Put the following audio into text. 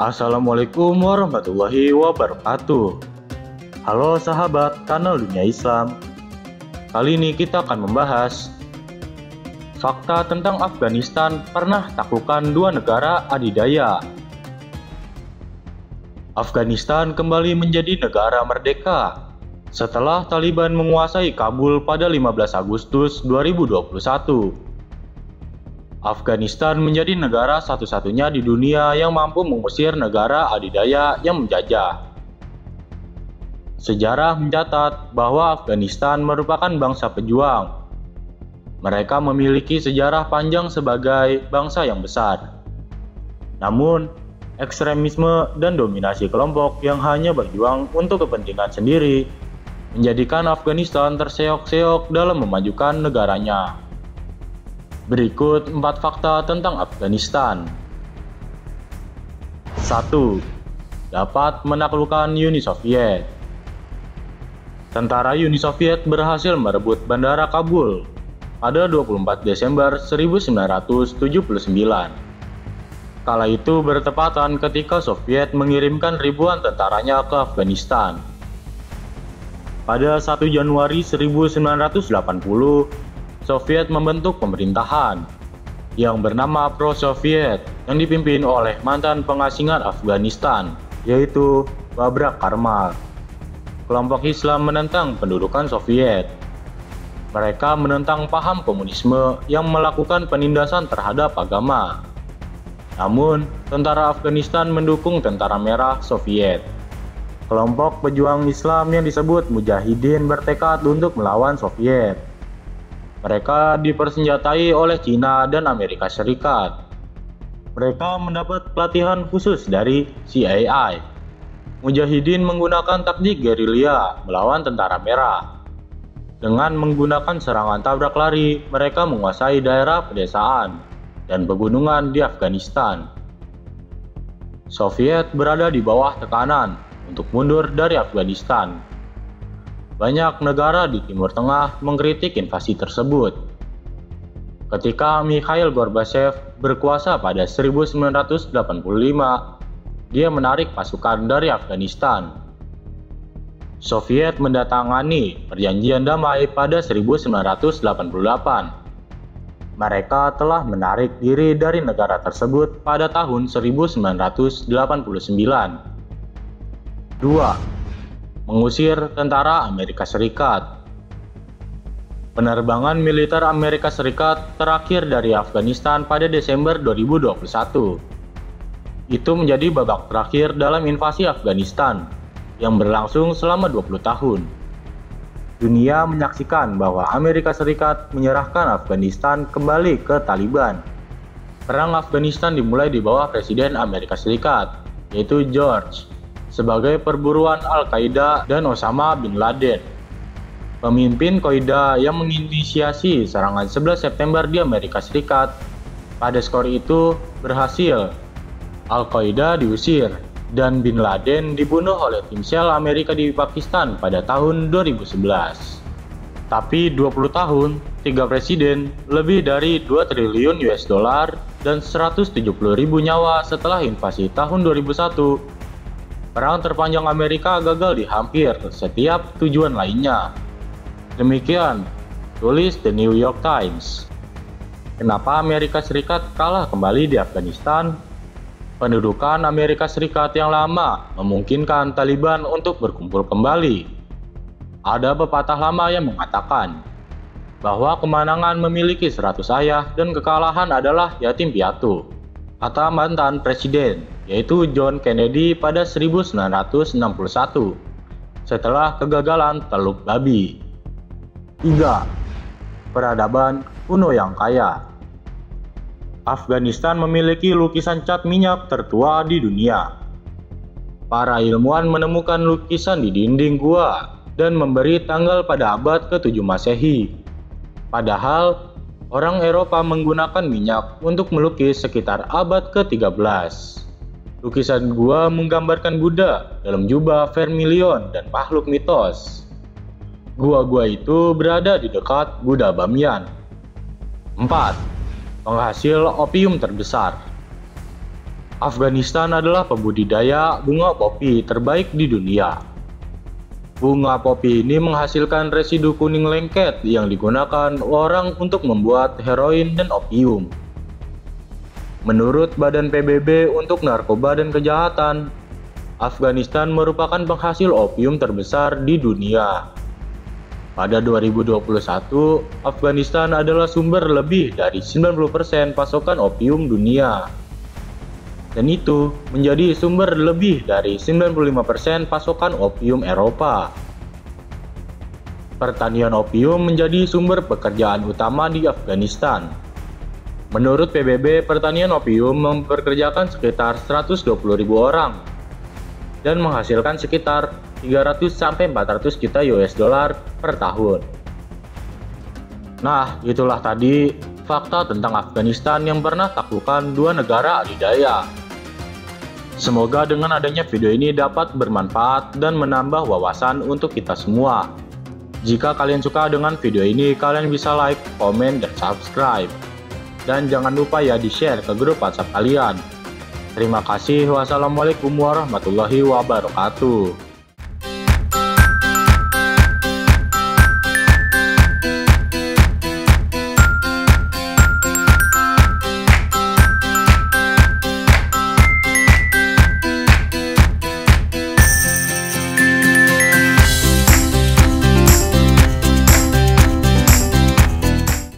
Assalamualaikum warahmatullahi wabarakatuh. Halo sahabat kanal Dunia Islam. Kali ini kita akan membahas fakta tentang Afghanistan pernah taklukkan dua negara adidaya. Afghanistan kembali menjadi negara merdeka setelah Taliban menguasai Kabul pada 15 Agustus 2021. Afghanistan menjadi negara satu-satunya di dunia yang mampu mengusir negara adidaya yang menjajah. Sejarah mencatat bahwa Afghanistan merupakan bangsa pejuang. Mereka memiliki sejarah panjang sebagai bangsa yang besar. Namun, ekstremisme dan dominasi kelompok yang hanya berjuang untuk kepentingan sendiri menjadikan Afghanistan terseok-seok dalam memajukan negaranya. Berikut 4 fakta tentang Afghanistan. 1. Dapat menaklukkan Uni Soviet. Tentara Uni Soviet berhasil merebut Bandara Kabul pada 24 Desember 1979. Kala itu bertepatan ketika Soviet mengirimkan ribuan tentaranya ke Afghanistan. Pada 1 Januari 1980, Soviet membentuk pemerintahan yang bernama Pro-Soviet yang dipimpin oleh mantan pengasingan Afghanistan, yaitu Babrak Karmal. Kelompok Islam menentang pendudukan Soviet. Mereka menentang paham komunisme yang melakukan penindasan terhadap agama. Namun, tentara Afghanistan mendukung Tentara Merah Soviet. Kelompok pejuang Islam yang disebut Mujahidin bertekad untuk melawan Soviet. Mereka dipersenjatai oleh Cina dan Amerika Serikat. Mereka mendapat pelatihan khusus dari CIA. Mujahidin menggunakan taktik gerilya melawan Tentara Merah. Dengan menggunakan serangan tabrak lari, mereka menguasai daerah pedesaan dan pegunungan di Afghanistan. Soviet berada di bawah tekanan untuk mundur dari Afghanistan. Banyak negara di Timur Tengah mengkritik invasi tersebut. Ketika Mikhail Gorbachev berkuasa pada 1985, dia menarik pasukan dari Afghanistan. Soviet mendatangani perjanjian damai pada 1988. Mereka telah menarik diri dari negara tersebut pada tahun 1989. 2. Mengusir tentara Amerika Serikat. Penerbangan militer Amerika Serikat terakhir dari Afghanistan pada Desember 2021. Itu menjadi babak terakhir dalam invasi Afghanistan yang berlangsung selama 20 tahun. Dunia menyaksikan bahwa Amerika Serikat menyerahkan Afghanistan kembali ke Taliban. Perang Afghanistan dimulai di bawah Presiden Amerika Serikat, yaitu George sebagai perburuan Al-Qaeda dan Osama bin Laden, pemimpin Qaeda yang menginisiasi serangan 11 September di Amerika Serikat. Pada skor itu berhasil, Al-Qaeda diusir, dan bin Laden dibunuh oleh tim sel Amerika di Pakistan pada tahun 2011. Tapi 20 tahun, 3 presiden, lebih dari 2 triliun US dollar, dan 170.000 nyawa setelah invasi tahun 2001, perang terpanjang Amerika gagal di hampir setiap tujuan lainnya. Demikian tulis The New York Times. Kenapa Amerika Serikat kalah kembali di Afghanistan? Pendudukan Amerika Serikat yang lama memungkinkan Taliban untuk berkumpul kembali. Ada pepatah lama yang mengatakan bahwa kemenangan memiliki 100 ayah dan kekalahan adalah yatim piatu, kata mantan presiden, yaitu John Kennedy pada 1961 setelah kegagalan Teluk Babi. 3. Peradaban kuno yang kaya. Afghanistan memiliki lukisan cat minyak tertua di dunia. Para ilmuwan menemukan lukisan di dinding gua dan memberi tanggal pada abad ke-7 Masehi. Padahal orang Eropa menggunakan minyak untuk melukis sekitar abad ke-13. Lukisan gua menggambarkan Buddha dalam jubah vermilion dan makhluk mitos. Gua-gua itu berada di dekat Buddha Bamiyan. 4. Penghasil opium terbesar. Afghanistan adalah pembudidaya bunga popi terbaik di dunia. Bunga popi ini menghasilkan residu kuning lengket yang digunakan orang untuk membuat heroin dan opium. Menurut Badan PBB untuk Narkoba dan Kejahatan, Afghanistan merupakan penghasil opium terbesar di dunia. Pada 2021, Afghanistan adalah sumber lebih dari 90% pasokan opium dunia. Dan itu menjadi sumber lebih dari 95% pasokan opium Eropa. Pertanian opium menjadi sumber pekerjaan utama di Afghanistan. Menurut PBB, pertanian opium mempekerjakan sekitar 120.000 orang dan menghasilkan sekitar 300-400 juta US dollar per tahun. Nah, itulah tadi fakta tentang Afghanistan yang pernah taklukkan dua negara adidaya. Semoga dengan adanya video ini dapat bermanfaat dan menambah wawasan untuk kita semua. Jika kalian suka dengan video ini, kalian bisa like, komen, dan subscribe. Dan jangan lupa ya di-share ke grup WhatsApp kalian. Terima kasih. Wassalamualaikum warahmatullahi wabarakatuh.